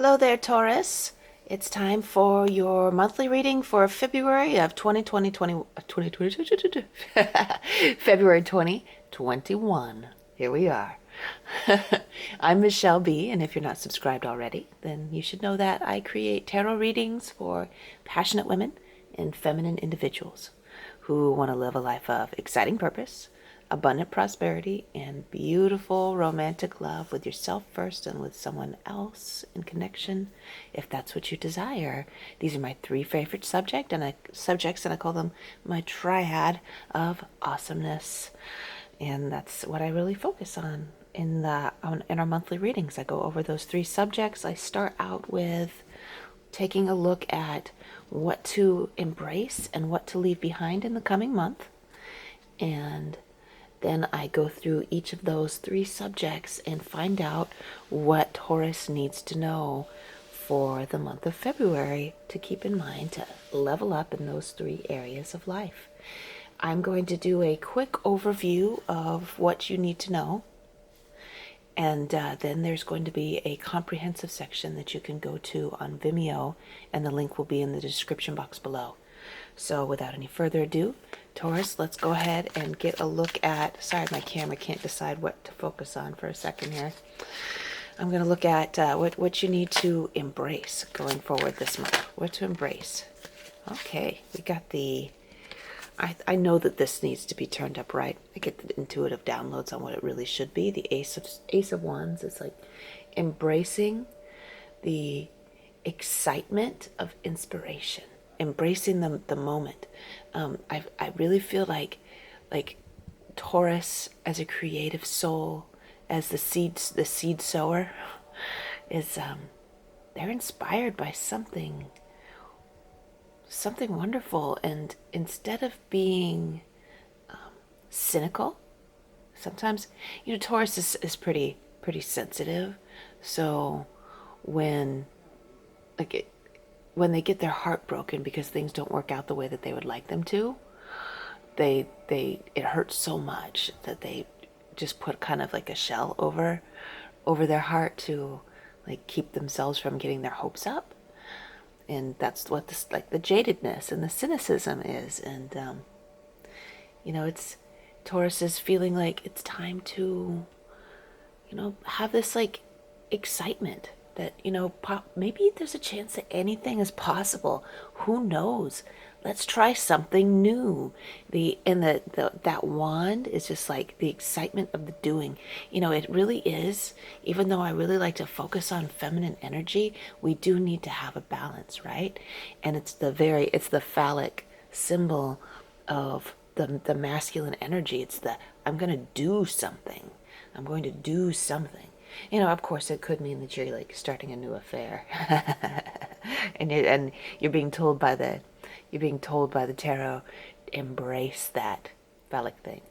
Hello there, Taurus. It's time for your monthly reading for February of 2020, February 2021. Here we are. I'm Michelle B, and if you're not subscribed already, then you should know that I create tarot readings for passionate women and feminine individuals who want to live a life of exciting purpose, abundant prosperity, and beautiful romantic love with yourself first and with someone else in connection, if that's what you desire. These are my three favorite subjects, and I call them my triad of awesomeness. And that's what I really focus on in our monthly readings. I go over those three subjects. I start out with taking a look at what to embrace and what to leave behind in the coming month. And then I go through each of those three subjects and find out what Taurus needs to know for the month of February to keep in mind to level up in those three areas of life. I'm going to do a quick overview of what you need to know. And then there's going to be a comprehensive section that you can go to on Vimeo, and the link will be in the description box below. So without any further ado, Taurus, let's go ahead and get a look at, sorry, my camera can't decide what to focus on for a second here. I'm going to look at what you need to embrace going forward this month. What to embrace. Okay, we got the, I know that this needs to be turned up right. I get the intuitive downloads on what it really should be. The Ace of Wands is like embracing the excitement of inspiration, embracing the moment. I really feel like Taurus as a creative soul, as the seed sower, is they're inspired by something wonderful, and instead of being cynical, sometimes Taurus is pretty sensitive. So when when they get their heart broken because things don't work out the way that they would like them to, it hurts so much that they just put kind of like a shell over their heart to like keep themselves from getting their hopes up. And that's what this, like, the jadedness and the cynicism is. And it's Taurus is feeling like it's time to have this like excitement that maybe there's a chance that anything is possible. Who knows? Let's try something new. That wand is just like the excitement of the doing. It really is. Even though I really like to focus on feminine energy, we do need to have a balance, right? And it's the phallic symbol of the masculine energy. It's I'm going to do something. I'm going to do something. Of course, it could mean that you're like starting a new affair, and you're being told by the tarot, embrace that phallic thing.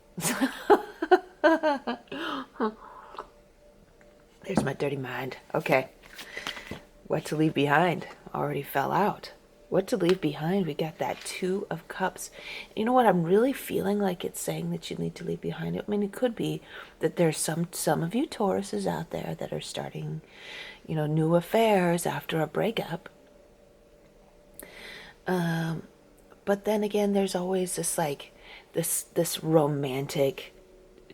There's my dirty mind. Okay, what to leave behind already fell out. What to leave behind, we got that Two of Cups. You know what I'm really feeling like it's saying that you need to leave behind? I mean, it could be that there's some of you Tauruses out there that are starting, new affairs after a breakup. But then again, there's always this romantic,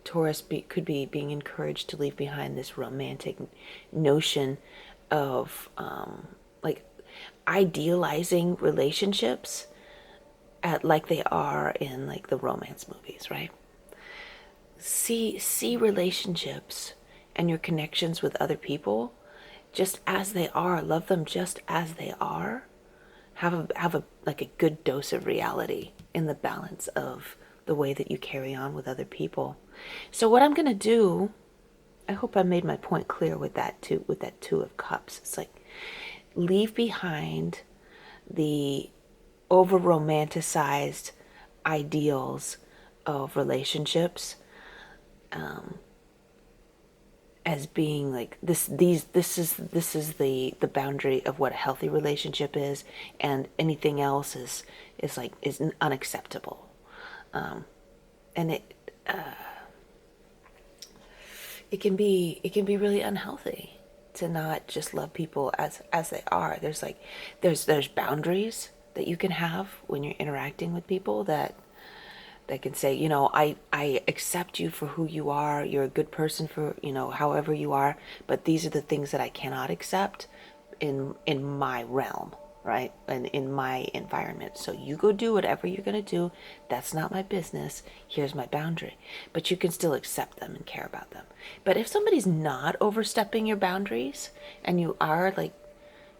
Taurus could be being encouraged to leave behind this romantic notion of like idealizing relationships like they are in like the romance movies, right? See relationships and your connections with other people just as they are. Love them just as they are. Have a like a good dose of reality in the balance of the way that you carry on with other people. So what I'm going to do, I hope I made my point clear with that Two of Cups. It's like leave behind the over romanticized ideals of relationships as being like this is the boundary of what a healthy relationship is, and anything else is unacceptable. And it can be really unhealthy. to not just love people as they are. There's like there's boundaries that you can have when you're interacting with people, that they can say, you know, I accept you for who you are. You're a good person for, you know, however you are, but these are the things that I cannot accept in my realm, right? And in my environment. So you go do whatever you're going to do. That's not my business. Here's my boundary. But you can still accept them and care about them. But if somebody's not overstepping your boundaries and you are like,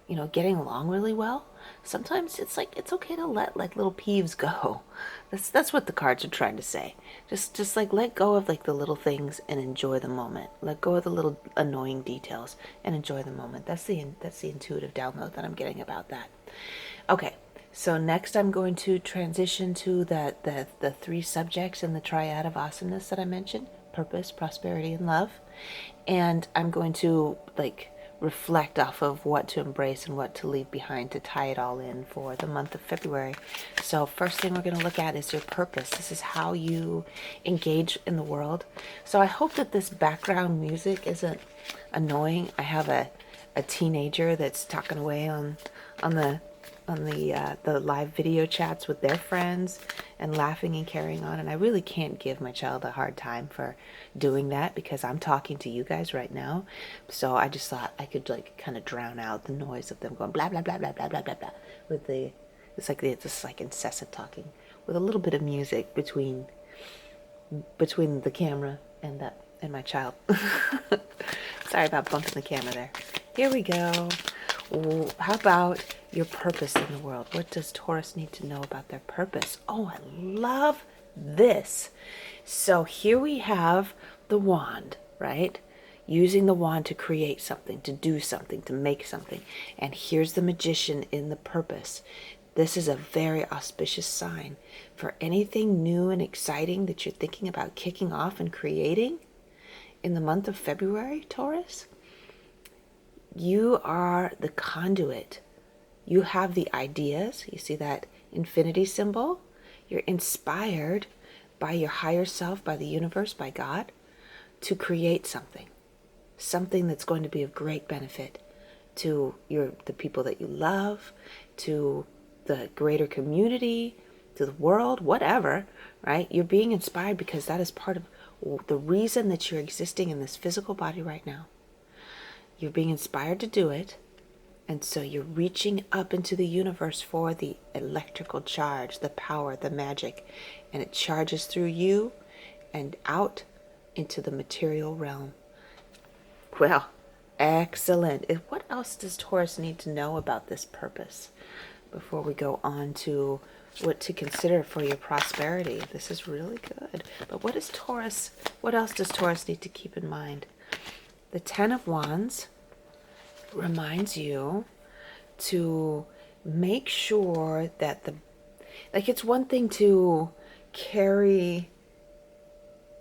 you know, getting along really well, sometimes it's like it's okay to let like little peeves go. That's what the cards are trying to say. Just like let go of like the little things and enjoy the moment. Let go of the little annoying details and enjoy the moment. That's the intuitive download that I'm getting about that. Okay. So next I'm going to transition to the three subjects in the triad of awesomeness that I mentioned: purpose, prosperity, and love. And I'm going to like reflect off of what to embrace and what to leave behind to tie it all in for the month of February. So first thing we're going to look at is your purpose. This is how you engage in the world. So I hope that this background music isn't annoying. I have a teenager that's talking away on the live video chats with their friends and laughing and carrying on, and I really can't give my child a hard time for doing that because I'm talking to you guys right now. So I just thought I could like kind of drown out the noise of them going blah blah blah blah blah blah blah blah with the it's like incessant talking with a little bit of music between the camera and my child. Sorry about bumping the camera there. Here we go. How about your purpose in the world? What does Taurus need to know about their purpose? Oh, I love this. So here we have the wand, right? Using the wand to create something, to do something, to make something. And here's the magician in the purpose. This is a very auspicious sign for anything new and exciting that you're thinking about kicking off and creating in the month of February, Taurus. You are the conduit. You have the ideas. You see that infinity symbol? You're inspired by your higher self, by the universe, by God, to create something that's going to be of great benefit to the people that you love, to the greater community, to the world, whatever, right? You're being inspired because that is part of the reason that you're existing in this physical body right now. You're being inspired to do it, and so you're reaching up into the universe for the electrical charge, the power, the magic, and it charges through you and out into the material realm. Well, excellent. What else does Taurus need to know about this purpose before we go on to what to consider for your prosperity? This is really good. But what else does Taurus need to keep in mind? The Ten of Wands reminds you to make sure that it's one thing to carry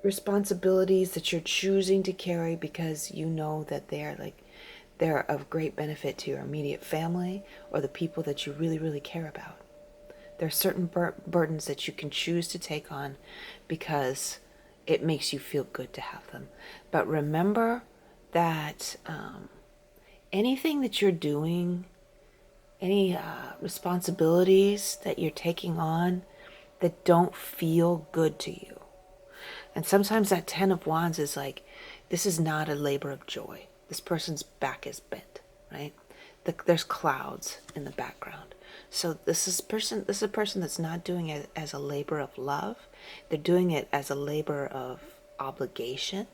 responsibilities that you're choosing to carry because you know that they're of great benefit to your immediate family or the people that you really, really care about. There are certain burdens that you can choose to take on because it makes you feel good to have them. But remember that anything that you're doing, any responsibilities that you're taking on that don't feel good to you. And sometimes that Ten of Wands is like, this is not a labor of joy. This person's back is bent, right? There's clouds in the background. So this is a person that's not doing it as a labor of love. They're doing it as a labor of obligation.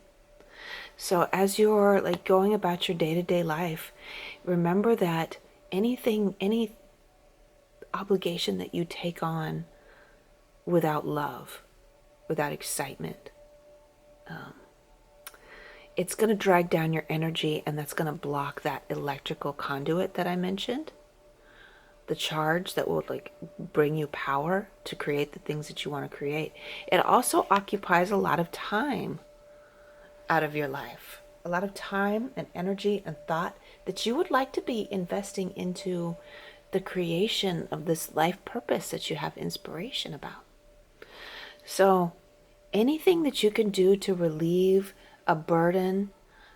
So as you're like going about your day-to-day life, remember that any obligation that you take on without love, without excitement, it's going to drag down your energy, and that's going to block that electrical conduit that I mentioned. The charge that will like bring you power to create the things that you want to create. It also occupies a lot of time out of your life, a lot of time and energy and thought that you would like to be investing into the creation of this life purpose that you have inspiration about. So anything that you can do to relieve a burden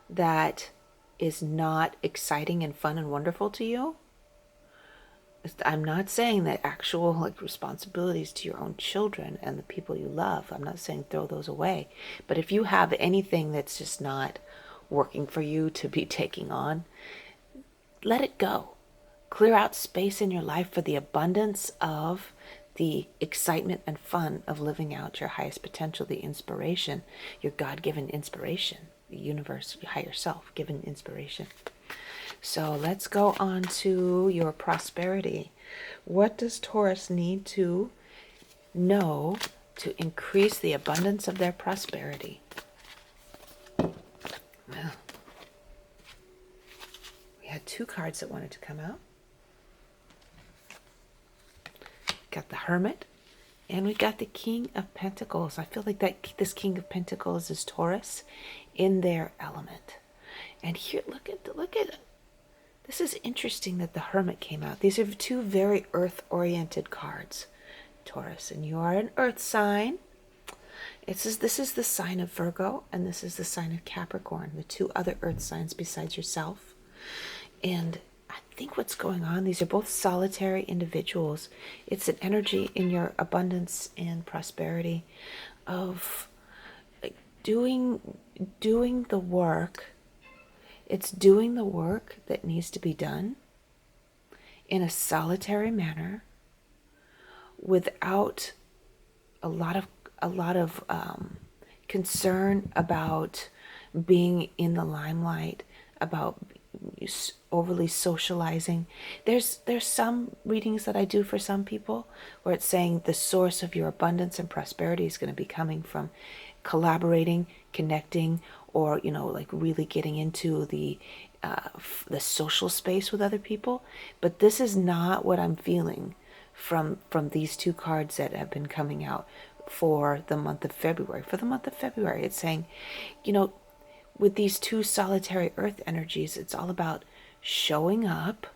that is not exciting and fun and wonderful to you, I'm not saying that actual like responsibilities to your own children and the people you love, I'm not saying throw those away. But if you have anything that's just not working for you to be taking on, let it go. Clear out space in your life for the abundance of the excitement and fun of living out your highest potential, the inspiration, your God-given inspiration, the universe, your higher self given inspiration. So let's go on to your prosperity. What does Taurus need to know to increase the abundance of their prosperity? Well, we had two cards that wanted to come out. Got the Hermit, and we got the King of Pentacles. I feel like this King of Pentacles is Taurus in their element. And here, look at it. This is interesting that the Hermit came out. These are two very earth-oriented cards, Taurus, and you are an earth sign. This is the sign of Virgo, and this is the sign of Capricorn, the two other earth signs besides yourself. And I think what's going on, these are both solitary individuals. It's an energy in your abundance and prosperity of doing the work. It's doing the work that needs to be done in a solitary manner without a lot of concern about being in the limelight, about overly socializing. There's some readings that I do for some people where it's saying the source of your abundance and prosperity is going to be coming from collaborating, connecting, or like really getting into the social space with other people. But this is not what I'm feeling from these two cards that have been coming out for the month of February. For the month of February, it's saying, with these two solitary earth energies, it's all about showing up,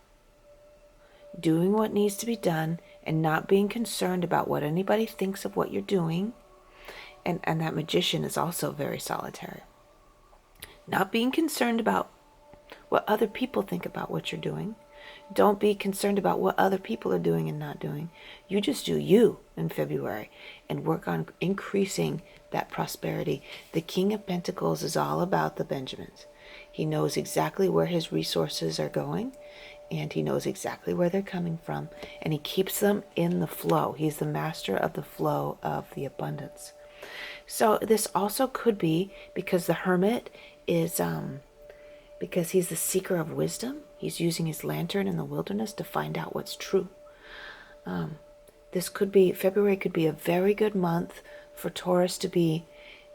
doing what needs to be done, and not being concerned about what anybody thinks of what you're doing. And that Magician is also very solitary. Not being concerned about what other people think about what you're doing. Don't be concerned about what other people are doing and not doing. You just do you in February and work on increasing that prosperity. The King of Pentacles is all about the Benjamins. He knows exactly where his resources are going, and he knows exactly where they're coming from, and he keeps them in the flow. He's the master of the flow of the abundance. So this also could be because the Hermit is because he's the seeker of wisdom. He's using his lantern in the wilderness to find out what's true. February could be a very good month for Taurus to be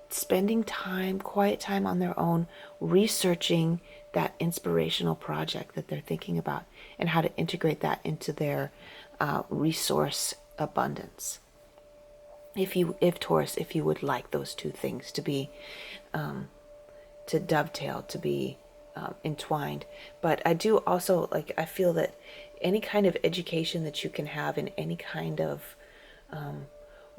spending time, quiet time on their own, researching that inspirational project that they're thinking about and how to integrate that into their resource abundance. If Taurus, if you would like those two things to be, to dovetail, to be entwined. But I do also, I feel that any kind of education that you can have in any kind of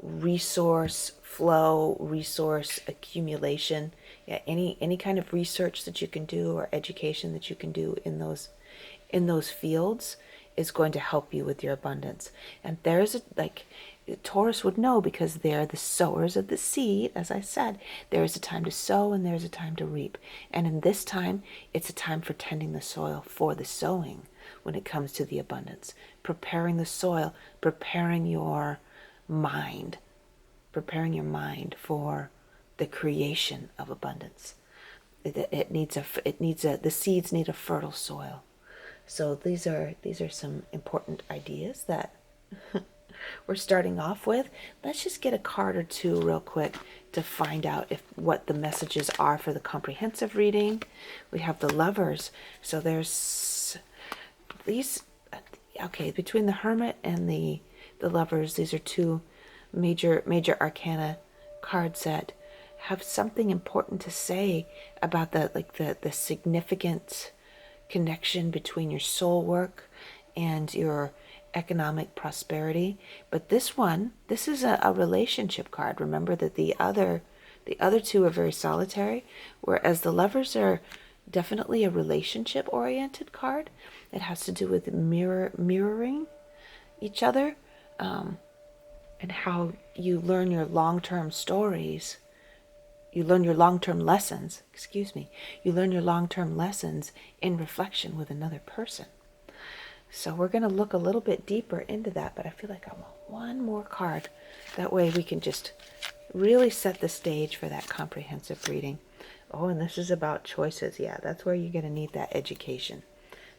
resource flow, resource accumulation, any kind of research that you can do or education that you can do in those fields is going to help you with your abundance. And there's Taurus would know, because they're the sowers of the seed. As I said, there is a time to sow and there's a time to reap. And in this time, it's a time for tending the soil for the sowing when it comes to the abundance. Preparing the soil, preparing your mind for the creation of abundance. The seeds need a fertile soil. So these are some important ideas that we're starting off with. Let's just get a card or two real quick to find out what the messages are for the comprehensive reading. We have the Lovers. So there's these, okay, between the Hermit and the Lovers, these are two major arcana cards that have something important to say about the significant connection between your soul work and your economic prosperity. But this is a relationship card. Remember that the other two are very solitary, whereas the Lovers are definitely a relationship oriented card. It has to do with mirroring each other, and how you learn your long-term stories. You learn your long-term lessons, You learn your long-term lessons in reflection with another person. So we're going to look a little bit deeper into that, but I feel like I want one more card. That way we can just really set the stage for that comprehensive reading. Oh, and this is about choices. Yeah, that's where you're going to need that education.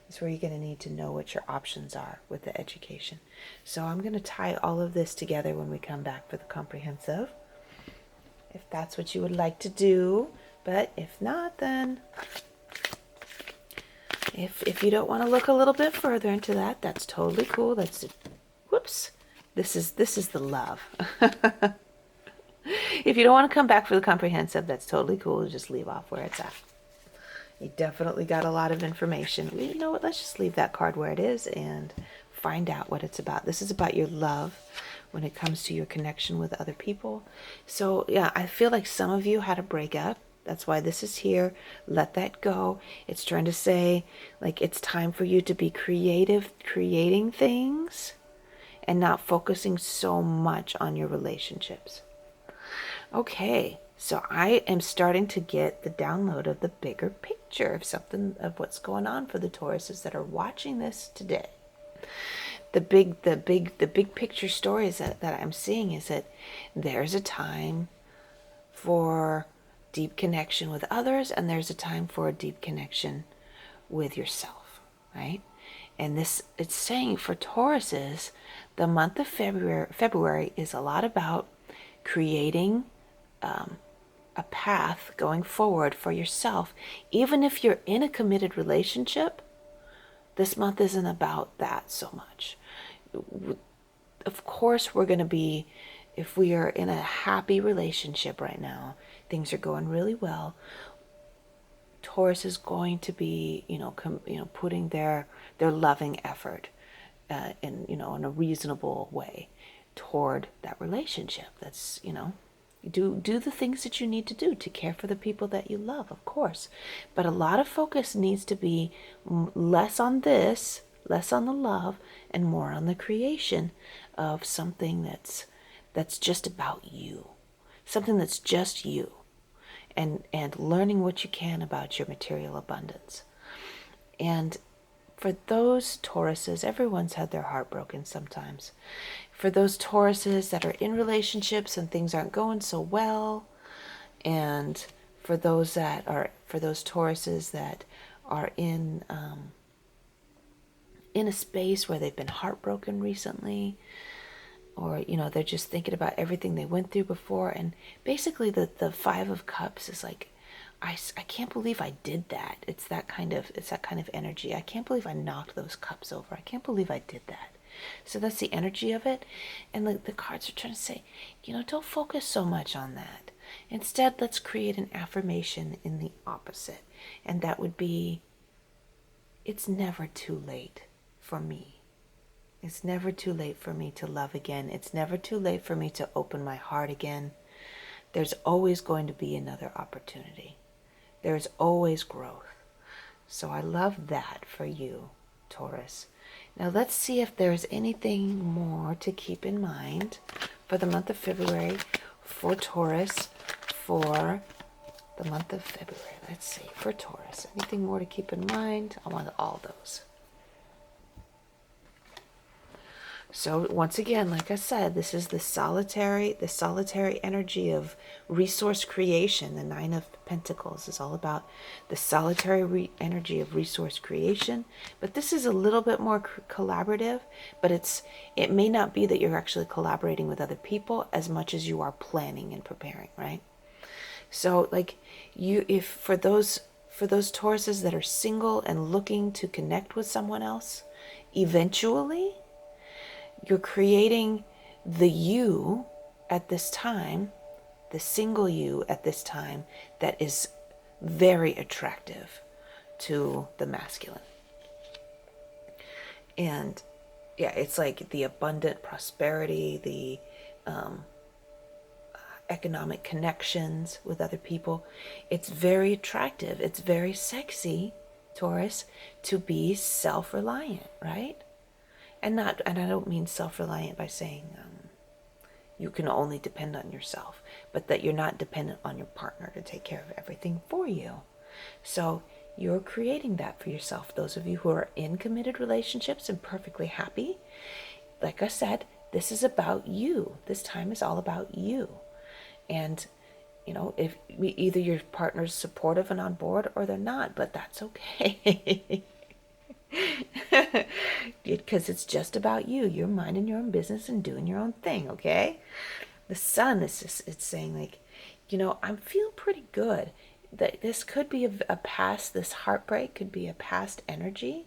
That's where you're going to need to know what your options are with the education. So I'm going to tie all of this together when we come back for the comprehensive, if that's what you would like to do. But if not, then if you don't want to look a little bit further into that, that's totally cool. Whoops. This is the love. If you don't want to come back for the comprehensive, that's totally cool. Just leave off where it's at. You definitely got a lot of information. You know what? Let's just leave that card where it is and find out what it's about. This is about your love when it comes to your connection with other people. So yeah, I feel like some of you had a breakup. That's why this is here. Let that go. It's trying to say, like, it's time for you to be creative, creating things, and not focusing so much on your relationships. Okay, so I am starting to get the download of the bigger picture of something, of what's going on for the Tauruses that are watching this today. The big picture stories that I'm seeing is that there's a time for deep connection with others, and there's a time for a deep connection with yourself, right? And this, it's saying for Tauruses, the month of February is a lot about creating a path going forward for yourself. Even if you're in a committed relationship, this month isn't about that so much. Of course, we're going to be, if we are in a happy relationship right now, things are going really well, Taurus is going to be, putting their loving effort in a reasonable way toward that relationship. That's, do the things that you need to do to care for the people that you love, of course. But a lot of focus needs to be less on this, less on the love, and more on the creation of something that's just about you. Something that's just you. And learning what you can about your material abundance. And for those Tauruses, everyone's had their heart broken sometimes. For those Tauruses that are in relationships and things aren't going so well, and for those Tauruses that are in a space where they've been heartbroken recently, or they're just thinking about everything they went through before, and basically the Five of Cups is like, I can't believe I did that. It's that kind of energy. I can't believe I knocked those cups over. I can't believe I did that. So that's the energy of it. And the cards are trying to say, don't focus so much on that. Instead, let's create an affirmation in the opposite. And that would be, it's never too late for me. It's never too late for me to love again. It's never too late for me to open my heart again. There's always going to be another opportunity. There's always growth. So I love that for you, Taurus. Now let's see if there's anything more to keep in mind for the month of February for Taurus, for the month of February. Let's see, for Taurus. Anything more to keep in mind? I want all those. So once again, like I said, this is the solitary energy of resource creation. The Nine of Pentacles is all about the solitary energy of resource creation. But this is a little bit more collaborative, but it may not be that you're actually collaborating with other people as much as you are planning and preparing, right? So like for those Tauruses that are single and looking to connect with someone else, eventually you're creating the you at this time, the single you at this time, that is very attractive to the masculine. And yeah, it's like the abundant prosperity, economic connections with other people. It's very attractive. It's very sexy, Taurus, to be self-reliant, right? And I don't mean self-reliant by saying you can only depend on yourself, but that you're not dependent on your partner to take care of everything for you. So you're creating that for yourself. Those of you who are in committed relationships and perfectly happy, like I said, this is about you. This time is all about you. And if either your partner's supportive and on board or they're not, but that's okay. Because it's just about you. You're minding your own business and doing your own thing, okay? The sun is just, it's saying like, I'm feeling pretty good. That this could be a past, this heartbreak could be a past energy.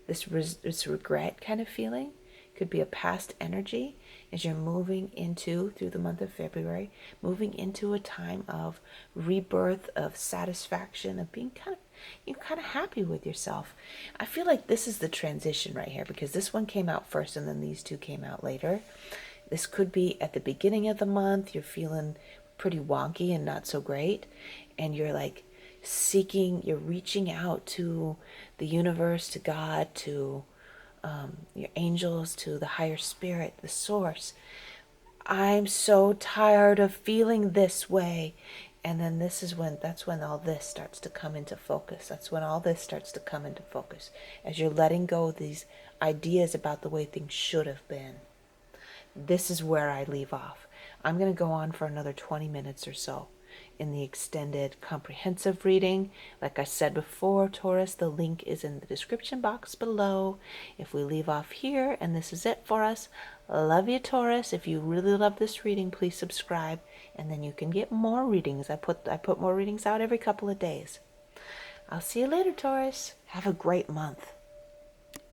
This regret kind of feeling could be a past energy as you're moving through the month of February, moving into a time of rebirth, of satisfaction, of being kind of happy with yourself. I feel like this is the transition right here, because this one came out first and then these two came out later. This could be at the beginning of the month, you're feeling pretty wonky and not so great, and you're like you're reaching out to the universe, to God, to your angels, to the higher spirit, the source. I'm so tired of feeling this way. And then that's when all this starts to come into focus. That's when all this starts to come into focus, as you're letting go of these ideas about the way things should have been. This is where I leave off. I'm going to go on for another 20 minutes or so in the extended comprehensive reading. Like I said before, Taurus, the link is in the description box below. If we leave off here and this is it for us, love you, Taurus. If you really love this reading, please subscribe, and then you can get more readings. I put more readings out every couple of days. I'll see you later, Taurus. Have a great month.